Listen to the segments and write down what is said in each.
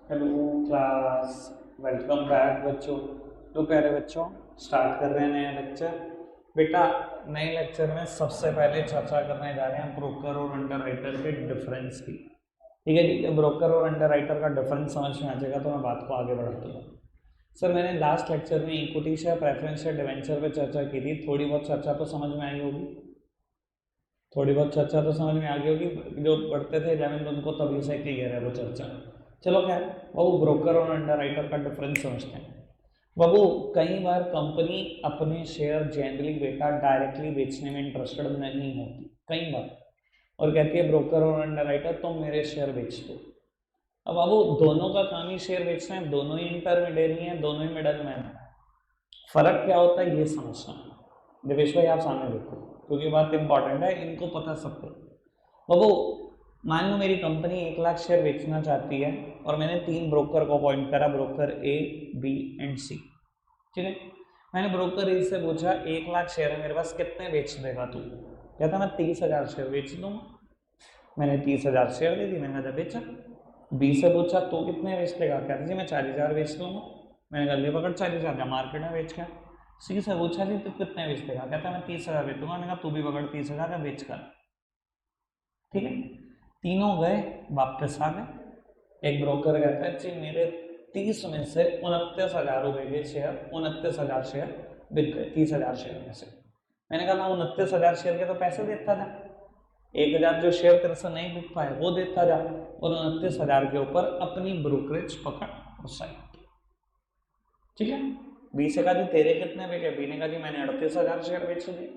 Hello class, welcome back बच्चों। तो प्यारे बच्चों, स्टार्ट कर रहे हैं नया लेक्चर। बेटा, नए लेक्चर में सबसे पहले चर्चा करने जा रहे हैं ब्रोकर और अंडरराइटर के डिफरेंस की। ठीक है, ठीक है। ब्रोकर और अंडरराइटर का डिफरेंस समझ में आ जाएगा तो मैं बात को आगे बढ़ाता हूँ। सर, मैंने लास्ट लेक्चर में equity share, preference share, debenture पे चर्चा की थी। थोड़ी बहुत चर्चा तो समझ में आई होगी, थोड़ी बहुत चर्चा तो समझ में आ गई होगी। जो पढ़ते थे 11th उनको तभी से क्लियर है वो चर्चा। चलो खैर, बाबू ब्रोकर और अंडरराइटर का डिफरेंस समझते हैं। बाबू, कई बार कंपनी अपने शेयर जनरली बेटा डायरेक्टली बेचने में इंटरेस्टेड नहीं होती, कई बार, और कहती है ब्रोकर और अंडरराइटर तुम मेरे शेयर बेच दो। अब बाबू, दोनों का काम ही शेयर बेचना है, दोनों ही इंटरमीडियरी हैं, दोनों ही मिडल मैन है। फर्क क्या होता है ये समझना। देवेश भाई, आप सामने देखो, क्योंकि बात इंपॉर्टेंट है, इनको पता सबको। बाबू, मान लो मेरी कंपनी 1 लाख शेयर बेचना चाहती है और मैंने 3 ब्रोकर को अपॉइंट करा, ब्रोकर ए, बी एंड सी। ठीक है, मैंने ब्रोकर ए से पूछा 1 लाख शेयर है मेरे पास, कितने बेच देगा तू? कहता मैं 30,000 शेयर बेच दूंगा। मैंने 30,000 शेयर दे दी, मैंने कहा बेचा। बी से पूछा तो कितने बेच देगा? कहता जी मैं 40,000 बेच दूंगा। मैंने कहा ले पकड़ 40,000 मार्केट में बेच कर। सी से पूछा जी तो कितने बेच देगा? कहता मैं 30,000 बेच दूंगा। मैंने कहा तू भी पकड़ 30,000 का बेच कर। ठीक है, तीनों गए, वापस आ गए। एक ब्रोकर कहता है जी मेरे 30 में से 29,000 रुपए के शेयर, 29,000 शेयर बिक गए 30,000 शेयर में से। मैंने कहा 29,000 शेयर के तो पैसे देता था, 1,000 जो शेयर तेरे से नहीं बिक पाए वो देता जा, और 29,000 के ऊपर अपनी ब्रोकरेज पकड़ और साइड। ठीक है, बी से कहा जी तेरे कितने बिके? बी ने कहा जी मैंने 38,000 शेयर बेच दिए।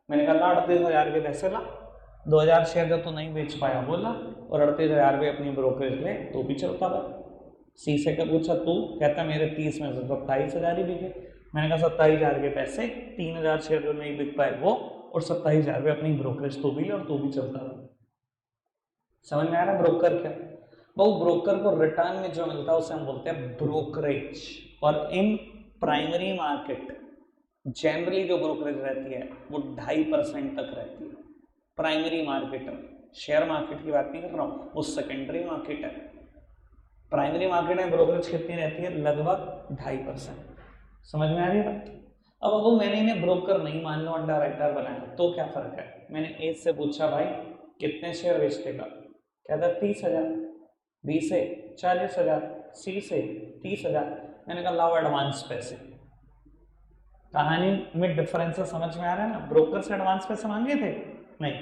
मैंने कहा 38,000 के पैसे ला, 2,000 शेयर जो तो नहीं बेच पाया वो ला, और 38,000 पे अपनी ब्रोकरेज ले तो भी चलता था। सी से क्या पूछा तू? कहता मेरे 30 में से 27,000 ही बिके। मैंने कहा 27,000 के पैसे, 3,000 शेयर जो नहीं बिक पाए वो, और 27,000 पे अपनी ब्रोकरेज तो भी ले और तो भी चलता था। समझ में आ रहा है ब्रोकर क्या? वो ब्रोकर को रिटर्न में जो मिलता है उसे हम बोलते हैं ब्रोकरेज। और इन प्राइमरी मार्केट जनरली जो ब्रोकरेज रहती है वो 2.5% तक रहती है। प्राइमरी मार्केट, शेयर मार्केट की बात नहीं कर रहा हूँ, वो सेकेंडरी मार्केट है। प्राइमरी मार्केट में ब्रोकरेज कितनी रहती है? लगभग 2.5%। समझ में आ रही है बात? अब वो मैंने इन्हें ब्रोकर नहीं मान लो अंडरराइटर बनाया तो क्या फर्क है? मैंने ए से पूछा भाई कितने शेयर बेचते का? कहता 30,000। बी से 40,000, सी से 30,000। मैंने कहा लाओ एडवांस पैसे। कहानी में डिफरेंस समझ में आ रहा है ना? ब्रोकर से एडवांस पैसे मांगे थे नहीं,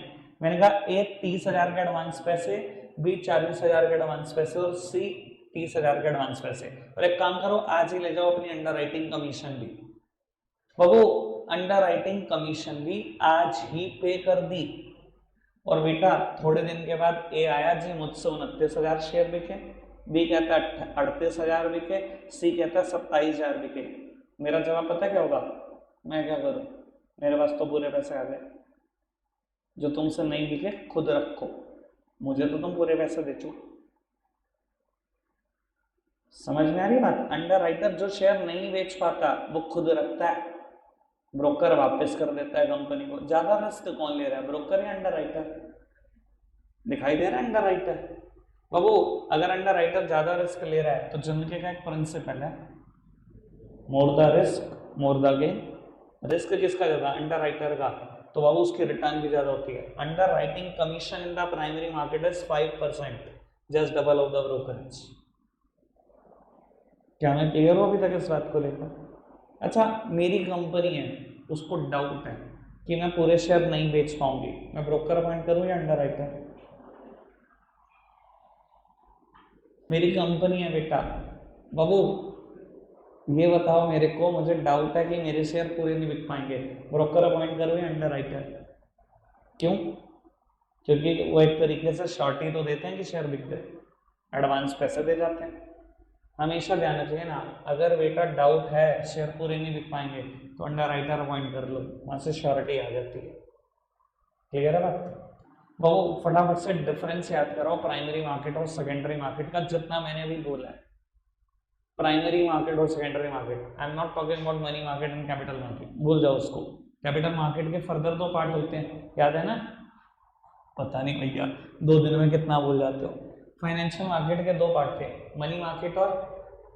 मैंने कहा ए 30,000 के एडवांस पैसे, बी 40,000 के एडवांस पैसे, और सी 30,000 के एडवांस पैसे। और एक काम करो, आज ही ले जाओ अपनी अंडरराइटिंग कमीशन भी। बाबू, अंडरराइटिंग कमीशन भी आज ही पे कर दी। और बेटा थोड़े दिन के बाद ए आया जी मुझसे 29,000 शेयर बिके, बी कहता है 38,000 बिके, सी कहता है 27,000 बिके। मेरा जवाब पता क्या होगा? मैं क्या करूं? मेरे पास तो पूरे पैसे आ गए, जो तुमसे नहीं बिके खुद रखो, मुझे तो तुम पूरे पैसे दे चुके। समझ में आ रही बात? अंडरराइटर जो शेयर नहीं बेच पाता वो खुद रखता है, ब्रोकर वापस कर देता है कंपनी को। ज्यादा रिस्क कौन ले रहा है, ब्रोकर या अंडरराइटर? दिखाई दे रहा है अंडरराइटर। बाबू, अगर अंडरराइटर ज्यादा रिस्क ले रहा है तो जिंदगी का एक प्रिंसिपल है, more the risk more the gain. Risk किसका ज्यादा? अंडरराइटर का। तो बाबू उसकी रिटर्न भी ज्यादा होती है। Underwriting commission in the primary market is 5%, just double of the brokerage. क्या मैं क्लियर हूं अभी तक इस बात को लेकर? अच्छा, मेरी कंपनी है, उसको डाउट है कि मैं पूरे शेयर नहीं बेच पाऊंगी, मैं ब्रोकर अपॉइंट करूं या अंडरराइटर? मेरी कंपनी है बेटा, बाबू ये बताओ मेरे को, मुझे डाउट है कि मेरे शेयर पूरे नहीं बिक पाएंगे, ब्रोकर अपॉइंट करूं या अंडरराइटर? क्यों? क्योंकि वो एक तरीके से शॉर्ट ही तो देते हैं कि शेयर बिक गए, एडवांस पैसे दे जाते हैं। हमेशा ध्यान रखिए ना, अगर बेटा डाउट है शेयर पूरे नहीं बिक पाएंगे तो अंडरराइटर अपॉइंट कर लो, वहां से श्योरिटी आ जाती है। क्लियर है बात? वो फटाफट से डिफरेंस याद कराओ प्राइमरी मार्केट और सेकेंडरी मार्केट का, जितना मैंने भी बोला है। प्राइमरी मार्केट और secondary market, I am not talking about money market and capital market, भूल जाओ उसको। कैपिटल मार्केट के फर्दर 2 पार्ट होते हैं, याद है ना? पता नहीं भैया 2 दिन में कितना भूल जाते हो। फाइनेंशियल मार्केट के दो पार्ट थे, मनी मार्केट और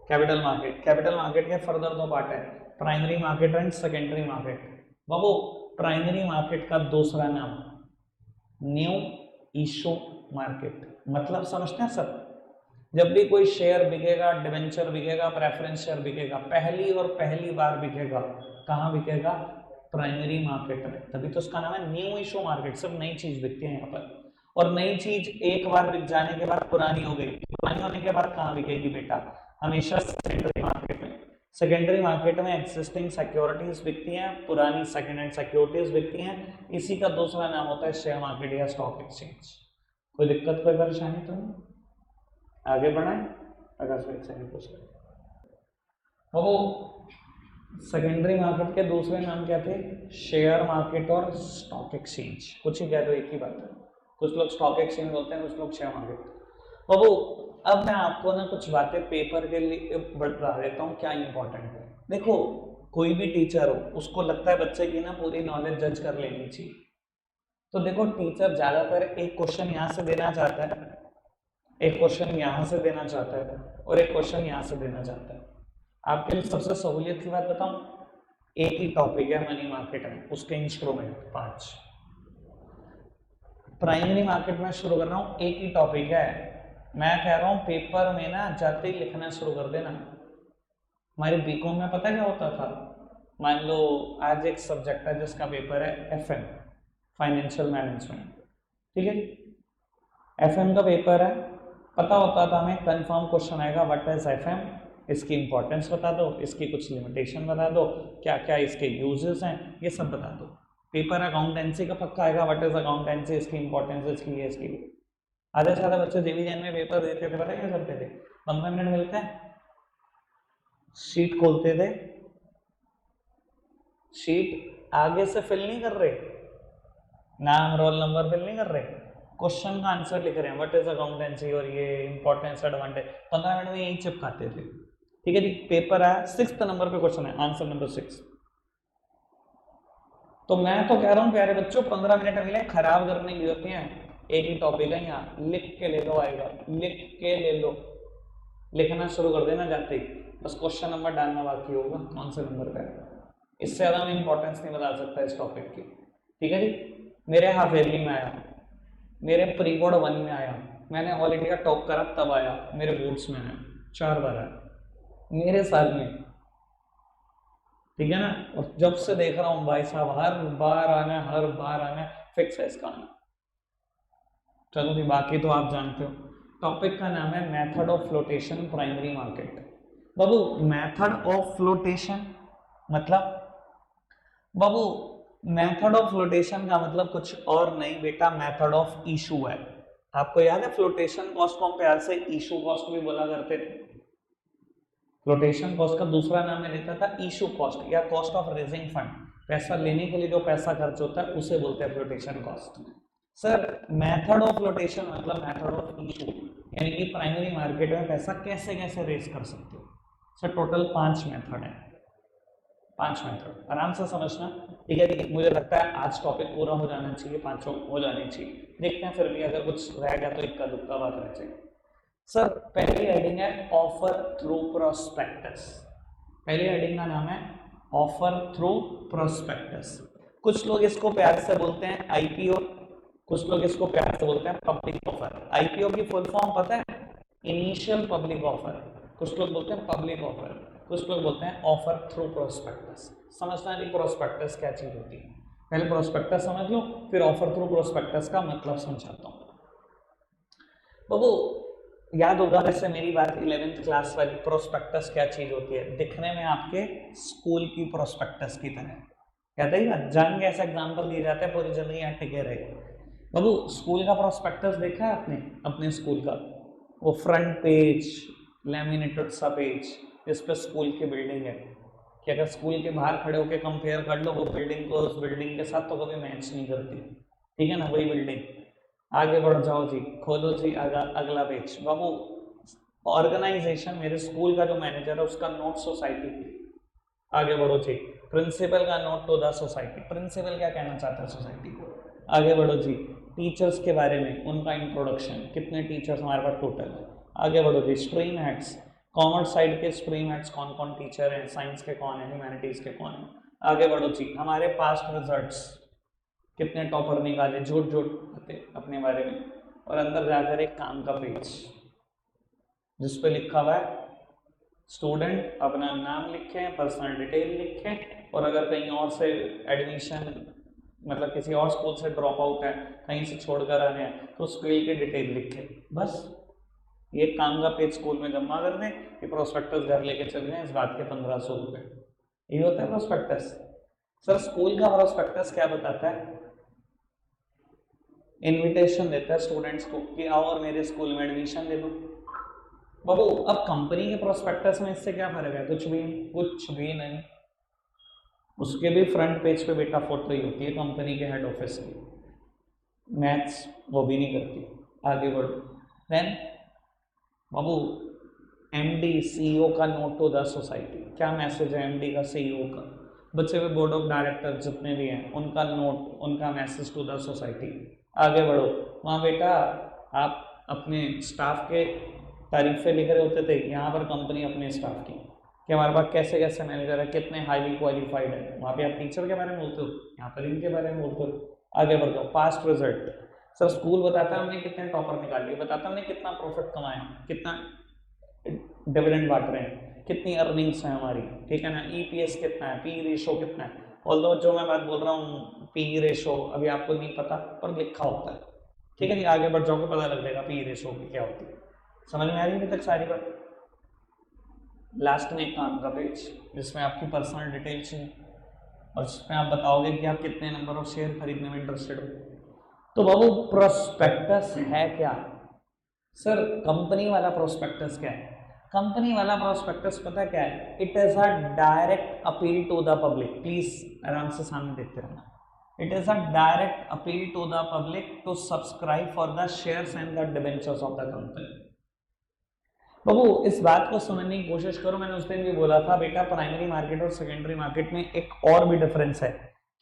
कैपिटल मार्केट। कैपिटल मार्केट के फर्दर दो पार्ट है, primary market and secondary market. Babu primary market का दूसरा नाम न्यू इशू मार्केट, मतलब समझते हैं सर, जब भी कोई शेयर बिकेगा, डिवेंचर बिकेगा, प्रेफरेंस शेयर बिकेगा, पहली बार बिकेगा, कहाँ बिकेगा? प्राइमरी मार्केट में, तभी तो उसका नाम है न्यू इशू मार्केट। सब नई चीज बिकती है यहाँ पर, और नई चीज एक बार बिक जाने के बाद पुरानी हो गई, पुरानी होने के बाद कहाँ बिकेगी बेटा? हमेशा सेकेंडरी मार्केट में। सेकेंडरी मार्केट में एक्सिस्टिंग सिक्योरिटीज बिकती हैं, पुरानी सेकेंड हैंड सिक्योरिटीज बिकती हैं। इसी का दूसरा नाम होता है शेयर मार्केट या स्टॉक एक्सचेंज। कोई दिक्कत, कोई परेशानी तो नहीं? आगे बढ़ाएं, अगर पूछ रहे वो सेकेंडरी मार्केट के दूसरे नाम क्या थे? शेयर मार्केट और स्टॉक एक्सचेंज, कुछ ही कह रहे हो, एक ही बात है। कुछ लोग स्टॉक एक्सचेंज बोलते हैं, कुछ लोग शेयर मार्केट। बाबू अब मैं आपको ना कुछ बातें पेपर के लिए बता देता हूँ, क्या इंपॉर्टेंट है। देखो कोई भी टीचर हो, उसको लगता है बच्चे की ना पूरी नॉलेज जज कर लेनी चाहिए। तो देखो टीचर ज्यादातर एक क्वेश्चन यहाँ से देना चाहता है, एक क्वेश्चन यहाँ से देना चाहता है, और एक क्वेश्चन यहाँ से देना चाहता है। आपके लिए सबसे सहूलियत की बात बताऊं, एक ही टॉपिक है मनी मार्केट में, उसके इंस्ट्रूमेंट 5। प्राइमरी मार्केट में शुरू कर रहा हूँ, एक ही टॉपिक है। मैं कह रहा हूँ पेपर में ना जाते ही लिखना शुरू कर देना। हमारे बीकॉम में पता क्या होता था, मान लो आज एक सब्जेक्ट है जिसका पेपर है FM, फाइनेंशियल मैनेजमेंट, ठीक है। FM का पेपर है, पता होता था हमें कंफर्म क्वेश्चन आएगा, व्हाट इज FM, इसकी इंपॉर्टेंस बता दो, इसकी कुछ लिमिटेशन बता दो, क्या क्या इसके यूजेस हैं, ये सब बता दो। पेपर अकाउंटेंसी का पक्का आएगा, व्हाट इज अकाउंटेंसी, इसकी इंपॉर्टेंस, इसकी ये, इसकी। आधे से ज्यादा बच्चे JVN में पेपर देते थे, पता है क्या करते थे? 15 मिनट मिलते हैं, शीट खोलते थे, शीट आगे से फिल नहीं कर रहे, नाम रोल नंबर फिल नहीं कर रहे, क्वेश्चन का आंसर लिख रहे हैं, व्हाट इज अकाउंटेंसी और ये इंपॉर्टेंस एडवांटेज। 15 मिनट में यही चिपकाते थे, ठीक है जी। पेपर आया, 6th नंबर पे क्वेश्चन है, आंसर नंबर 6। तो मैं तो कह रहा हूँ प्यारे बच्चों, 15 मिनट मिले, खराब करने की होती है। एक ही टॉपिक है, यहाँ लिख के ले लो, आएगा लिख के ले लो, लिखना शुरू कर देना जाते ही, बस क्वेश्चन नंबर डालना बाकी होगा, कौन से नंबर पे। इससे ज्यादा मैं इंपॉर्टेंस नहीं बता सकता इस टॉपिक की, ठीक है जी। मेरे हाफ ईयरली में आया, मेरे प्री बोर्ड 1 में आया, मैंने ऑल इंडिया टॉप करा तब आया, मेरे बोर्ड्स में आया, 4 बार आया मेरे साल में, ठीक है ना। और जब से देख रहा हूँ भाई साहब, हर बार आना, हर बार आना, फिक्स है इसका आना। चलो जी, बाकी तो आप जानते हो। टॉपिक का नाम है method of flotation primary market. Babu method of flotation मतलब, बाबू मेथड ऑफ फ्लोटेशन का मतलब कुछ और नहीं बेटा, मेथड ऑफ इशू है। आपको याद है फ्लोटेशन कॉस्ट को हम प्यार से इशू कॉस्ट भी बोला करते थे। फ्लोटेशन कॉस्ट का दूसरा नाम मैं लेता था इशू कॉस्ट या कॉस्ट ऑफ रेजिंग फंड। पैसा लेने के लिए जो पैसा खर्च होता है उसे बोलते हैं flotation cost. Sir method of flotation मतलब मेथड ऑफ इशू, यानी कि प्राइमरी मार्केट में पैसा कैसे कैसे रेज कर सकते हो। सर टोटल 5 मेथड है, 5 मेथड, आराम से समझना, ठीक है। ठीक, मुझे लगता है आज टॉपिक पूरा हो जाना चाहिए, 5 हो जानी चाहिए। देखते हैं फिर भी अगर कुछ रह गया तो इक्का दुक्का बात रह जाए। सर पहली हेडिंग है ऑफर थ्रू प्रोस्पेक्टस। पहली हेडिंग का नाम है ऑफर थ्रू प्रोस्पेक्टस। कुछ लोग इसको प्यार से बोलते हैं IPO, कुछ लोग इसको प्यार से बोलते हैं पब्लिक ऑफर। IPO की फुल फॉर्म पता है? Initial public offer. कुछ लोग बोलते हैं पब्लिक ऑफर, कुछ लोग बोलते हैं ऑफर थ्रू प्रोस्पेक्टस। समझना नहीं प्रोस्पेक्टस क्या चीज होती है, पहले प्रोस्पेक्टस समझ लो, फिर ऑफर थ्रू प्रोस्पेक्टस का मतलब समझाता हूँ। बाबू याद होगा वैसे मेरी बात 11th क्लास वाली, प्रोस्पेक्टस क्या चीज होती है? दिखने में आपके स्कूल की प्रोस्पेक्टस की तरह, याद है ना? जान के ऐसा एग्जाम्पल दिए जाते हैं, पूरी जिंदगी यहाँ टिके रहे। बाबू स्कूल का प्रोस्पेक्टस देखा है आपने अपने स्कूल का? वो फ्रंट पेज, लैमिनेटेड सा पेज जिस पे स्कूल की बिल्डिंग है, कि अगर स्कूल के बाहर खड़े होकर कंपेयर कर लो वो बिल्डिंग को उस बिल्डिंग के साथ, तो कभी मैच नहीं करती, ठीक है ना? वही बिल्डिंग। आगे बढ़ जाओ जी, खोलो जी अगला पेज। बाबू ऑर्गेनाइजेशन, मेरे स्कूल का जो मैनेजर है उसका नोट सोसाइटी। आगे बढ़ो जी, प्रिंसिपल का note to the society. Principal क्या कहना चाहता है सोसाइटी को? आगे बढ़ो जी, टीचर्स के बारे में, उनका इंट्रोडक्शन, कितने टीचर्स हमारे पास टोटल है। आगे बढ़ो जी, स्ट्रीम हेड्स, कॉमर्स साइड के स्ट्रीम हेड्स कौन कौन टीचर हैं, साइंस के कौन है, ह्यूमैनिटीज के कौन है। आगे बढ़ो जी, हमारे पास्ट रिजल्ट्स, कितने टॉपर निकाले, झूठ झूठ अपने बारे में। और अंदर जाकर एक काम का पेज जिसपे लिखा हुआ है स्टूडेंट, अपना नाम लिखे, पर्सनल डिटेल लिखे, और अगर कहीं और से एडमिशन मतलब किसी और स्कूल से ड्रॉप आउट है, कहीं से छोड़कर आए हैं, तो स्कूल की डिटेल लिखे। बस ये काम का पेज स्कूल में जमा कर दें कि प्रोस्पेक्टस घर लेके चल जाए, इस बात के 1500 रुपये। ये होता है प्रोस्पेक्टस। सर स्कूल का प्रोस्पेक्टस क्या बताता है? इनविटेशन देता है स्टूडेंट्स को कि आओ और मेरे स्कूल में एडमिशन ले लो। बाबू अब कंपनी के प्रोस्पेक्टस में इससे क्या फर्क है? कुछ भी नहीं, कुछ भी नहीं। उसके भी फ्रंट पेज पे बेटा फोटो ही होती है कंपनी के हेड ऑफिस की, मैथ्स वो भी नहीं करती। आगे बढ़ो। देन बाबू एमडी सीईओ का नोट टू द सोसाइटी, क्या मैसेज है एमडी का सीईओ का? बचे हुए बोर्ड ऑफ डायरेक्टर जितने भी हैं उनका नोट, उनका मैसेज टू द सोसाइटी। आगे बढ़ो, वहाँ बेटा आप अपने स्टाफ के तारीफें लिख रहे होते थे, यहाँ पर कंपनी अपने स्टाफ की कि हमारे पास कैसे कैसे मैनेजर है, कितने हाईली क्वालिफाइड है। वहाँ पे आप टीचर के बारे में बोलते हो, यहाँ पर इनके बारे में बोलते हो। आगे बढ़ जाओ, पास्ट रिजल्ट, सर स्कूल बताता है हमने कितने टॉपर निकाल लिए, बताता है हमने कितना प्रॉफिट कमाया, कितना डिविडेंड बांट रहे हैं, कितनी अर्निंग्स है हमारी, ठीक है ना, ईपीएस कितना है, पी रेशो कितना है। ऑल्दो जो मैं बात बोल रहा हूँ पी रेशो अभी आपको नहीं पता पर लिखा होता है, ठीक है जी। आगे बढ़ जाओगे पता लग जाएगा पी रेशो की क्या होती है। समझ में आ रही है अभी तक सारी बात? लास्ट में एक काम का पेज जिसमें आपकी पर्सनल डिटेल चाहिए और जिसमें आप बताओगे कि आप कितने नंबर ऑफ शेयर खरीदने में इंटरेस्टेड हो। तो बाबू प्रोस्पेक्टस है क्या? सर कंपनी वाला प्रोस्पेक्टस क्या है? कंपनी वाला प्रोस्पेक्टस पता क्या है? It is a direct appeal to the public. Please आराम से सामने देखते रहना। It is a direct appeal to the public to subscribe for the shares and the debentures of the company. बाबू इस बात को समझने की कोशिश करो, मैंने उस दिन भी बोला था बेटा प्राइमरी मार्केट और सेकेंडरी मार्केट में एक और भी डिफरेंस है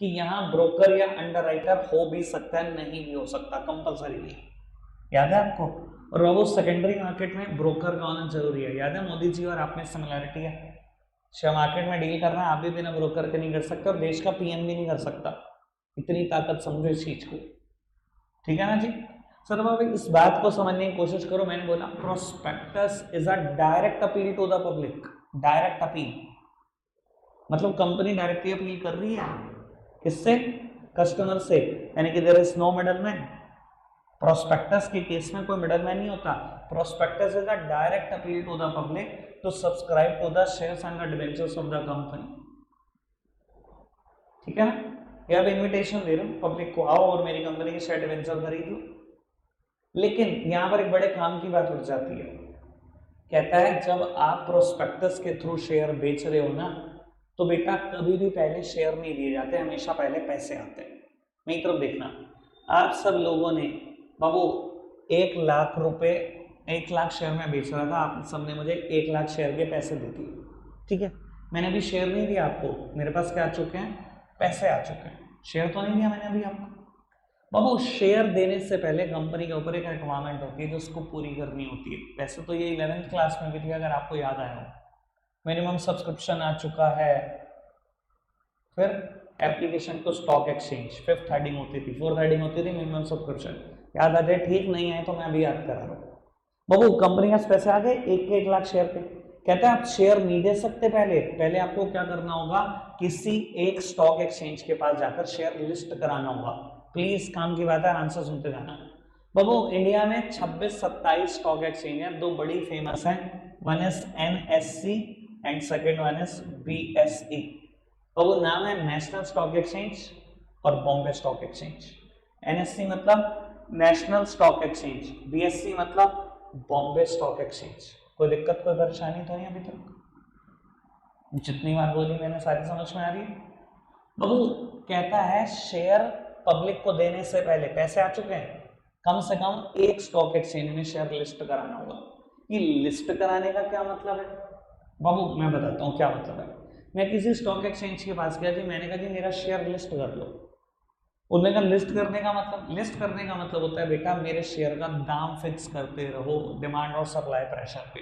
कि यहाँ ब्रोकर या अंडरराइटर हो भी सकता है, नहीं भी हो सकता, कंपलसरी नहीं। याद है आपको? और बाबू सेकेंडरी मार्केट में ब्रोकर का होना जरूरी है। याद है मोदी जी और आप में सिमिलरिटी है, शेयर मार्केट में डील करना आप भी बिना ब्रोकर के नहीं कर सकते और देश का पीएम भी नहीं कर सकता। इतनी ताकत समझो इस चीज को, ठीक है ना जी। सर अब इस बात को समझने की कोशिश करो, मैंने बोला prospectus is a direct appeal to the public. Direct appeal मतलब कंपनी डायरेक्टली अपील कर रही है किससे? कस्टमर से, यानी कि there is no middleman. Prospectus के केस में कोई मिडलमैन नहीं होता। Prospectus is a direct appeal to the public to subscribe to the shares and the debentures of the company, ठीक है ना। ये अब इन्विटेशन दे रहा हूं पब्लिक को, आओ और मेरी कंपनी के शेयर डिबेंचर खरीद लो। लेकिन यहां पर एक बड़े काम की बात उठ जाती है, कहता है जब आप प्रोस्पेक्टस के थ्रू शेयर बेच रहे हो ना तो बेटा कभी भी पहले शेयर नहीं दिए जाते, हमेशा पहले पैसे आते हैं। मेरी तरफ देखना, आप सब लोगों ने बाबू 1 लाख रुपए, 1 लाख शेयर में बेच रहा था, आप सबने मुझे 1 लाख शेयर के पैसे दे दिए, ठीक है। मैंने अभी शेयर नहीं दिया आपको, मेरे पास क्या आ चुके हैं? पैसे आ चुके हैं। शेयर तो नहीं दिया मैंने अभी आपको। बाबू शेयर देने से पहले कंपनी के ऊपर एक रिक्वायरमेंट होती है जो उसको पूरी करनी होती है। वैसे तो ये 11th क्लास में भी थी, अगर आपको याद आया हो। मिनिमम सब्सक्रिप्शन आ चुका है, फिर application to stock exchange, 5th heading होती थी, 4th हेडिंग होती थी मिनिमम सब्सक्रिप्शन। याद आ जाए, ठीक नहीं है तो मैं अभी याद करा रहा हूँ। बाबू कंपनी के पैसे आ गए 1 लाख शेयर पे। कहते हैं आप शेयर नहीं दे सकते, पहले आपको क्या करना होगा? किसी एक स्टॉक एक्सचेंज के पास जाकर शेयर लिस्ट कराना होगा। प्लीज काम की बात है, आराम से सुनते जाना। बाबू इंडिया में 26-27 स्टॉक एक्सचेंज है, 2 बड़ी फेमस है, one is NSE and second one is BSE। बाबू नाम है नेशनल स्टॉक एक्सचेंज और बॉम्बे स्टॉक एक्सचेंज। NSE मतलब नेशनल स्टॉक एक्सचेंज, BSE मतलब बॉम्बे स्टॉक एक्सचेंज। कोई दिक्कत कोई परेशानी तो नहीं अभी तक? जितनी बार बोली मैंने सारी समझ में आ रही है? बाबू कहता है शेयर पब्लिक को देने से पहले पैसे आ चुके हैं, कम से कम एक स्टॉक एक्सचेंज में शेयर लिस्ट कराना होगा। ये लिस्ट कराने का क्या मतलब है? बाबू मैं बताता हूँ क्या मतलब है। मैं किसी स्टॉक एक्सचेंज के पास गया जी, मैंने कहा जी मेरा शेयर लिस्ट कर लो। उन्होंने कहा लिस्ट करने का मतलब होता है बेटा मेरे शेयर का दाम फिक्स करते रहो डिमांड और सप्लाई प्रेशर पे।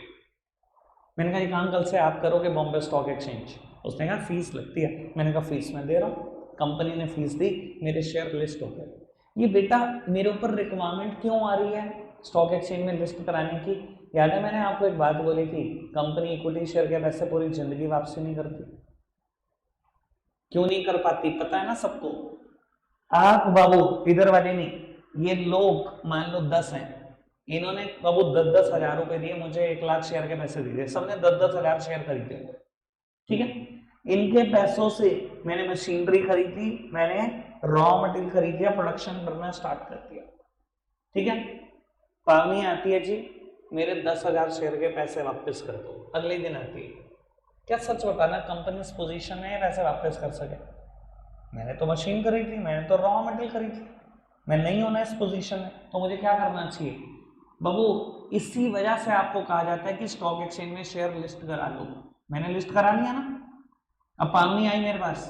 मैंने कहा ये काम कल से आप करोगे बॉम्बे स्टॉक एक्सचेंज। उसने कहा फीस लगती है। मैंने कहा फीस मैं दे रहा हूँ, कंपनी ने फीस दी, मेरे शेयर लिस्ट हो गए। ये बेटा मेरे ऊपर रिक्वायरमेंट क्यों आ रही है स्टॉक एक्सचेंज में लिस्ट कराने की? याद है मैंने आपको एक बात बोली थी, कंपनी इक्विटी शेयर के पैसे पूरी जिंदगी वापसी नहीं करती। क्यों नहीं कर पाती पता है ना सबको। आप बाबू इधर वाले नहीं, ये लोग मान लो 10 हैं, इन्होंने बाबू 10,000 रुपए दिए, मुझे 1,00,000 शेयर के पैसे दिए, सबने 10,000 शेयर खरीदे, ठीक है। इनके पैसों से मैंने मशीनरी खरीदी, मैंने रॉ मटेरियल खरीद लिया, प्रोडक्शन करना स्टार्ट कर दिया, ठीक है। पावनी आती है जी मेरे 10,000 शेयर के पैसे वापस कर दो, अगले दिन आती है। क्या सच बताना कंपनी इस पोजीशन में पैसे वापस कर सके? मैंने तो मशीन खरीदी, मैंने तो रॉ मटेरियल खरीदी, मैं नहीं होना इस पोजीशन में, तो मुझे क्या करना चाहिए बाबू? इसी वजह से आपको कहा जाता है कि स्टॉक एक्सचेंज में शेयर लिस्ट करा लो। मैंने लिस्ट करा लिया ना, अब पावनी आई मेरे पास,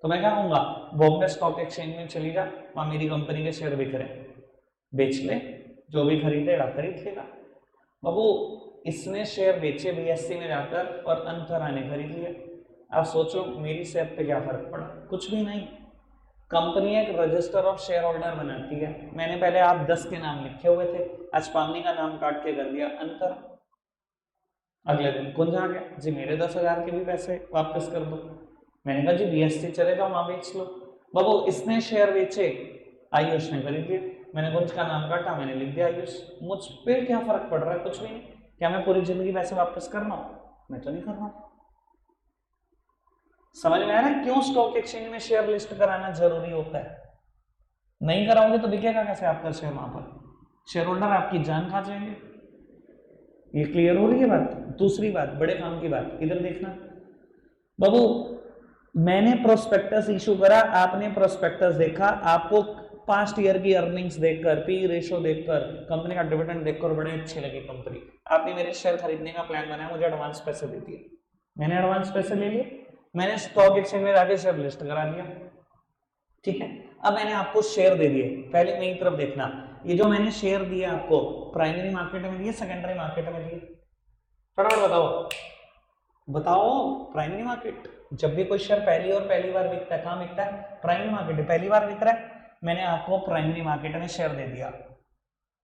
तो मैं क्या कहूँगा बॉम्बे स्टॉक एक्सचेंज में चली जा, वहां मेरी कंपनी के शेयर बिक रहे, बेच ले, जो भी खरीदेगा खरीद लेगा। बाबू इसने शेयर बेचे बीएससी में जाकर और अंतरा ने खरीद लिया। आप सोचो मेरी सेहत पे क्या फर्क पड़ा? कुछ भी नहीं। कंपनी एक रजिस्टर ऑफ शेयर होल्डर बनाती है, मैंने पहले आप 10 के नाम लिखे हुए थे, आज पावनी का नाम काट के कर दिया अंतरा। अगले दिन कुंज आ गया जी मेरे 10,000 के भी पैसे वापस कर दो। मैंने कहा जी बीएससी चले जाओ वहां बेच लो। बाबू इसने शेयर बेचे, आयुष ने खरीद लिया, मैंने कुछ का नाम काटा, मैंने लिख दिया आयुष। मुझ पे क्या फर्क पड़ रहा है? कुछ भी नहीं। क्या मैं पूरी जिंदगी पैसे वापस कर रहा हूं? मैं तो नहीं कर रहा हूं। समझ में आ रहा है क्यों स्टॉक एक्सचेंज में शेयर लिस्ट कराना जरूरी होता है? नहीं कराओगे तो बिकेगा कैसे आपका शेयर? वहां पर शेयर होल्डर आपकी जान खा जाएंगे। ये क्लियर हो रही है बात? दूसरी बात, बड़े काम की बात, इधर देखना बाबू, मैंने प्रोस्पेक्टस इशू करा, आपने प्रोस्पेक्टस देखा, आपको पास्ट ईयर की अर्निंग्स देखकर, पी रेशो देखकर, कंपनी का डिविडेंड देखकर बड़े अच्छे लगे कंपनी, आपने मेरे शेयर खरीदने का प्लान बनाया, मुझे एडवांस पैसे दे दिए, मैंने एडवांस पैसे ले लिए, मैंने स्टॉक एक्सचेंज में जाके शेयर लिस्ट करा दिया, ठीक है। अब मैंने आपको शेयर दे दिए, पहले मेरी तरफ देखना, ये जो मैंने शेयर दिए आपको प्राइमरी मार्केट में दिए सेकेंडरी मार्केट में दिए? फटाफट बताओ बताओ। प्राइमरी मार्केट, जब भी कोई शेयर पहली बार बिकता है, कहां बिकता है? प्राइमरी मार्केट, पहली बार बिक रहा है, मैंने आपको प्राइमरी मार्केट में शेयर दे दिया।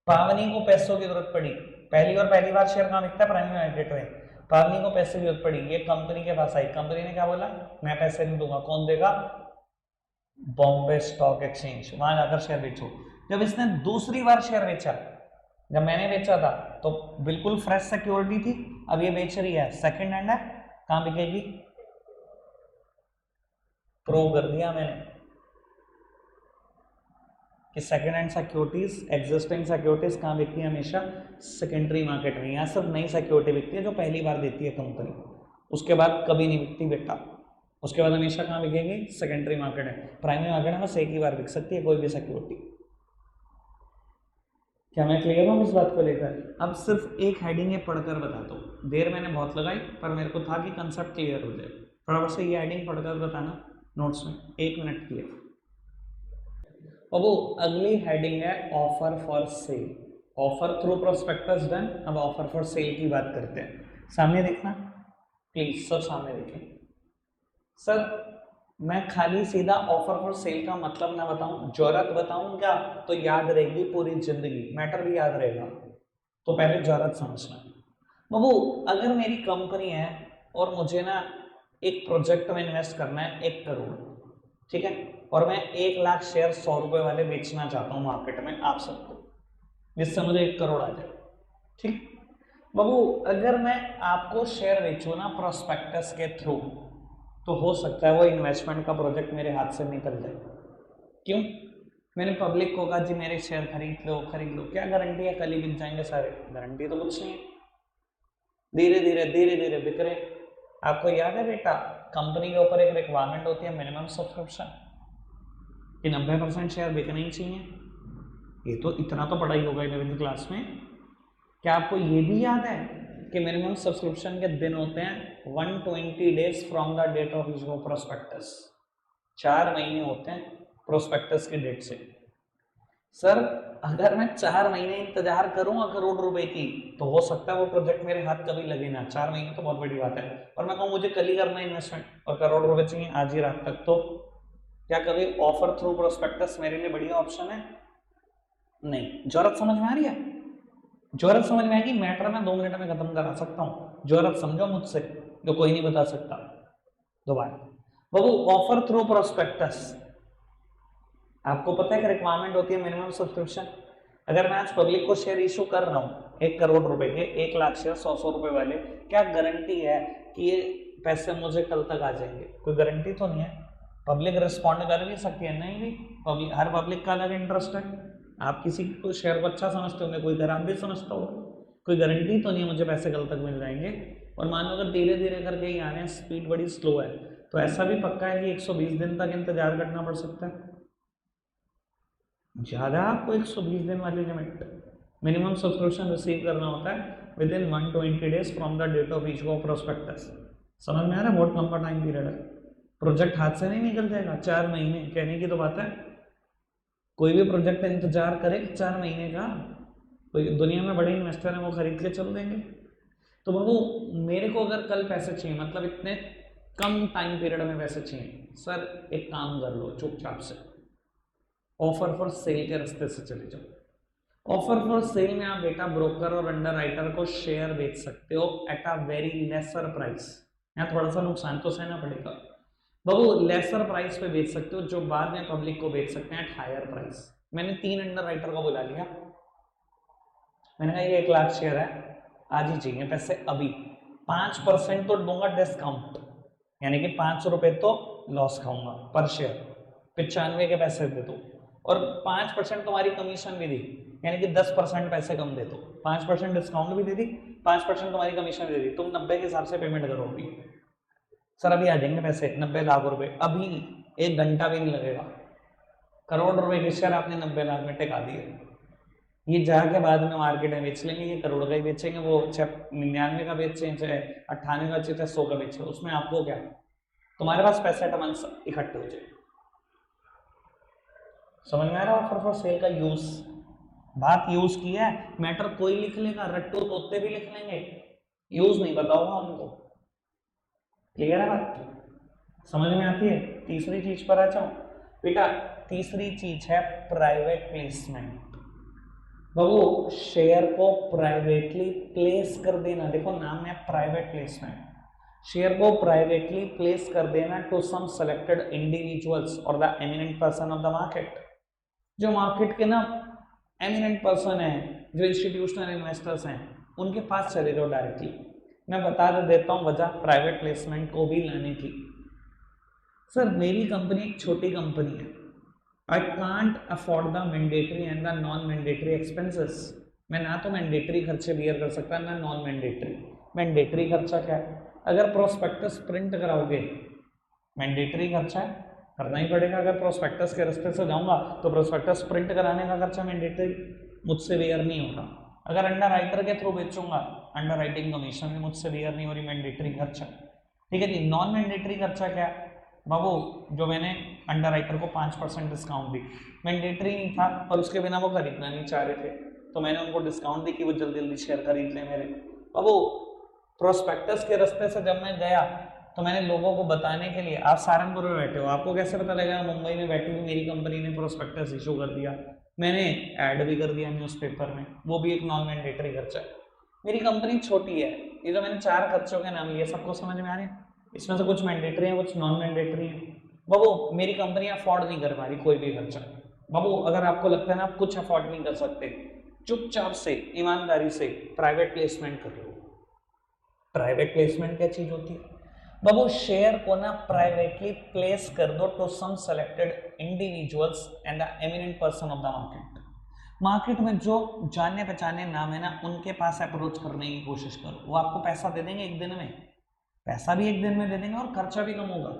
पावनी को पैसों की जरूरत पड़ी, पहली बार शेयर कहां बिकता है? प्राइमरी मार्केट में। पावनी को पैसे की जरूरत पड़ी, ये कंपनी के पास आई, कंपनी ने क्या बोला? मैं पैसे नहीं दूंगा। कौन देगा? Bombay stock exchange. वहां जाकर शेयर बेचो। जब इसने दूसरी बार शेयर बेचा, जब मैंने बेचा था तो बिल्कुल फ्रेश सिक्योरिटी थी, अब ये बेच रही है सेकंड हैंड है, कहां बिकेगी? प्रूव कर दिया मैंने कि second hand securities, existing securities कहां बिकती है? हमेशा सेकेंडरी मार्केट में। यहां सिर्फ नई सिक्योरिटी बिकती है जो पहली बार देती है कंपनी, उसके बाद कभी नहीं बिकती बेटा। उसके बाद हमेशा कहां बिकेगी? सेकेंडरी मार्केट में। प्राइमरी मार्केट में बस एक ही बार बिक सकती है कोई भी सिक्योरिटी। क्या मैं क्लियर हूँ इस बात को लेकर? अब सिर्फ एक हेडिंग ये पढ़कर बता दो, देर मैंने बहुत लगाई पर मेरे को था कि कंसेप्ट क्लियर हो जाए। फटाफट से ये हेडिंग पढ़कर बताना नोट्स में, 1 मिनट के लिए। अब वो अगली हेडिंग है offer for sale. Offer through prospectus done, अब ऑफर फॉर सेल की बात करते हैं। सामने देखना प्लीज, सब सामने देखें। सर मैं खाली सीधा ऑफर फॉर सेल का मतलब ना बताऊं, जरूरत बताऊं क्या तो याद रहेगी पूरी जिंदगी, मैटर भी याद रहेगा, तो पहले जरूरत समझना। बाबू अगर मेरी कंपनी है और मुझे ना एक प्रोजेक्ट में इन्वेस्ट करना है 1 करोड़, ठीक है, और मैं 1,00,000 शेयर 100 रुपए वाले बेचना चाहता हूँ मार्केट में आप सबको, जिससे मुझे 1 करोड़ आ जाए, ठीक। बाबू अगर मैं आपको शेयर बेचूँ ना प्रोस्पेक्टस के थ्रू, तो हो सकता है वो इन्वेस्टमेंट का प्रोजेक्ट मेरे हाथ से निकल जाए। क्यों? मैंने पब्लिक को कहा जी मेरे शेयर खरीद लो, क्या गारंटी है कल ही बिक जाएंगे सारे? गारंटी तो कुछ नहीं है, धीरे धीरे बिक रहे। आपको याद है बेटा कंपनी के ऊपर एक रिक्वायरमेंट होती है मिनिमम सब्सक्रिप्शन कि 90% शेयर बिकने ही चाहिए। ये तो इतना तो पढ़ाई होगा 11वीं क्लास में। क्या आपको ये भी याद है कि मिनिमम सब्सक्रिप्शन के दिन होते हैं 120 days from the date of issue of prospectus, 4 महीने होते हैं प्रोस्पेक्टस की डेट से। सर अगर मैं 4 महीने इंतजार करूंगा करोड़ रुपए की तो हो सकता है वो प्रोजेक्ट मेरे हाथ कभी लगे ना। 4 महीने तो बहुत बड़ी बात है। और मैं कहूँ मुझे कल ही करना है इन्वेस्टमेंट और करोड़ रुपए चाहिए आज ही रात तक, तो क्या कभी ऑफर थ्रू प्रोस्पेक्टस मेरे लिए बढ़िया ऑप्शन है? नहीं। जरूरत समझ में आ रही है? जरूरत समझ में आएगी? मैटर मैं 2 मिनट में खत्म करा सकता हूँ, जरूरत समझो मुझसे जो कोई नहीं बता सकता। दोबारा बाबू, ऑफर थ्रू प्रोस्पेक्टस आपको पता है कि रिक्वायरमेंट होती है मिनिमम सब्सक्रिप्शन। अगर मैं आज पब्लिक को शेयर इशू कर रहा हूँ 1 करोड़ रुपए के, 1 लाख शेयर 100 रुपए वाले, क्या गारंटी है कि ये पैसे मुझे कल तक आ जाएंगे? कोई गारंटी तो नहीं है। पब्लिक रिस्पॉन्ड कर भी सकती है, नहीं भी। पब्लिक, हर पब्लिक का अलग इंटरेस्ट है। आप किसी को शेयर को अच्छा समझते होंगे, कोई खराब भी समझता होगा। कोई गारंटी तो नहीं है मुझे पैसे कल तक मिल जाएंगे। और मान लो अगर धीरे धीरे करके ही आ रहे हैं, स्पीड बड़ी स्लो है, तो ऐसा भी पक्का है कि 120 दिन तक इंतजार करना पड़ सकता है। ज़्यादा आपको 120 दिन वाली लिमिट मिनिमम सब्सक्रिप्शन रिसीव करना होता है within 120 days from the date of issue of prospectus. समझ में आ रहा है? बहुत लंबा टाइम पीरियड है। प्रोजेक्ट हाथ से नहीं निकल जाएगा 4 महीने, कहने की तो बात है। कोई भी प्रोजेक्ट इंतजार करे 4 महीने का, कोई दुनिया में बड़े इन्वेस्टर हैं वो खरीद के चल देंगे। तो बाबू मेरे को अगर कल पैसे चाहिए, मतलब इतने कम टाइम पीरियड में पैसे चाहिए, सर एक काम कर लो चुपचाप से, ऑफर फॉर सेल के रास्ते से चले जाओ। ऑफर फॉर सेल में आप बेटा ब्रोकर और अंडर राइटर को शेयर बेच सकते हो at a very lesser price. यहाँ थोड़ा सा नुकसान तो सहना पड़ेगा बाबू, लेसर प्राइस पे बेच सकते हो जो बाद में पब्लिक को बेच सकते हैं एट हायर प्राइस। मैंने 3 अंडर राइटर को बुला लिया, मैंने कहा ये 1 लाख शेयर है, आज ही चाहिए पैसे अभी। 5% तो दूंगा डिस्काउंट, यानी कि 5 रुपए तो लॉस खाऊंगा पर शेयर, 95 के पैसे दे दो। और 5% तुम्हारी कमीशन भी दी, यानी कि 10% पैसे कम दे दो। 5% डिस्काउंट भी दे दी, 5% तुम्हारी कमीशन भी दे दी, तुम 90 के हिसाब से पेमेंट करो अभी। सर अभी आ जाएंगे पैसे 90 लाख रुपए, अभी 1 घंटा भी नहीं लगेगा। करोड़ रुपए के शेयर आपने 90 लाख में टिका दिए। ये जाके बाद में मार्केट में बेच लेंगे, ये करोड़ का ही बेचेंगे, वो चाहे 99 का बेचें, चाहे 98 का, चाहे 100 का बेचे, उसमें आपको क्या? तुम्हारे पास पैसे एटमंस इकट्ठे हो जाए। समझ में आ रहा है ऑफर फॉर सेल का यूज? बात यूज की है, मैटर कोई लिख लेगा, रट्टू तोते भी लिख लेंगे, यूज नहीं पता होगा उनको। क्लियर है बात? समझ में आती है? तीसरी चीज पर आ जाओ बेटा। तीसरी चीज है प्राइवेट प्लेसमेंट। बाबू शेयर को प्राइवेटली प्लेस कर देना, देखो नाम है प्राइवेट प्लेसमेंट। शेयर को प्राइवेटली प्लेस कर देना टू सम सेलेक्टेड इंडिविजुअल्स और the eminent person of the market. जो मार्केट के ना एमिनेंट पर्सन है, जो इंस्टीट्यूशनल इन्वेस्टर्स हैं, उनके पास चले जाओ डायरेक्टली। मैं बता देता हूँ वजह प्राइवेट प्लेसमेंट को भी लाने की। सर मेरी कंपनी एक छोटी कंपनी है, I can't afford the mandatory and the non mandatory expenses. मैं ना तो मैंडेटरी खर्चे बियर कर सकता ना नॉन मैंडेटरी। मैंडेटरी खर्चा क्या है? अगर प्रोस्पेक्टस प्रिंट कराओगे, मैंडेटरी खर्चा है, करना ही पड़ेगा। अगर प्रोस्पेक्टस के रास्ते से जाऊंगा तो प्रोस्पेक्टस प्रिंट कराने का खर्चा मैंडेटरी मुझसे बेयर नहीं होगा। अगर अंडर राइटर के थ्रू बेचूंगा, अंडर राइटिंग कमीशन भी मुझसे बेयर नहीं हो रही, मैंडेटरी खर्चा। ठीक है जी। नॉन मैंडेटरी खर्चा क्या है बाबू? जो मैंने अंडर राइटर को 5% डिस्काउंट दी, मैंडेटरी नहीं था और उसके बिना वो खरीदना नहीं चाह रहे थे, तो मैंने उनको डिस्काउंट दी कि वो जल्दी जल्दी शेयर खरीद लें मेरे। बाबू प्रोस्पेक्टस के रास्ते से जब मैं गया तो मैंने लोगों को बताने के लिए, आप सहारनपुर में बैठे हो, आपको कैसे पता लगेगा मुंबई में बैठी हुई मेरी कंपनी ने प्रोस्पेक्टस इशू कर दिया? मैंने ऐड भी कर दिया न्यूज़पेपर में, वो भी एक नॉन मैंडेटरी खर्चा है। मेरी कंपनी छोटी है, ये जो मैंने 4 खर्चों के नाम लिए सबको समझ में आ रहे हैं? इसमें से कुछ मैंडेटरी है, कुछ नॉन मैंडेटरी है। बाबू मेरी कंपनी अफोर्ड नहीं कर पा रही कोई भी खर्चा। बाबू अगर आपको लगता है ना आप कुछ अफोर्ड नहीं कर सकते, चुपचाप से ईमानदारी से प्राइवेट प्लेसमेंट कर लो। प्राइवेट प्लेसमेंट क्या चीज होती है बाबू? शेयर को ना प्राइवेटली प्लेस कर दो to some selected individuals and the eminent person of the market. Market में जो जाने पहचाने नाम है ना, उनके पास अप्रोच करने की कोशिश करो। वो आपको पैसा दे देंगे एक दिन में, पैसा भी एक दिन में दे देंगे और खर्चा भी कम होगा।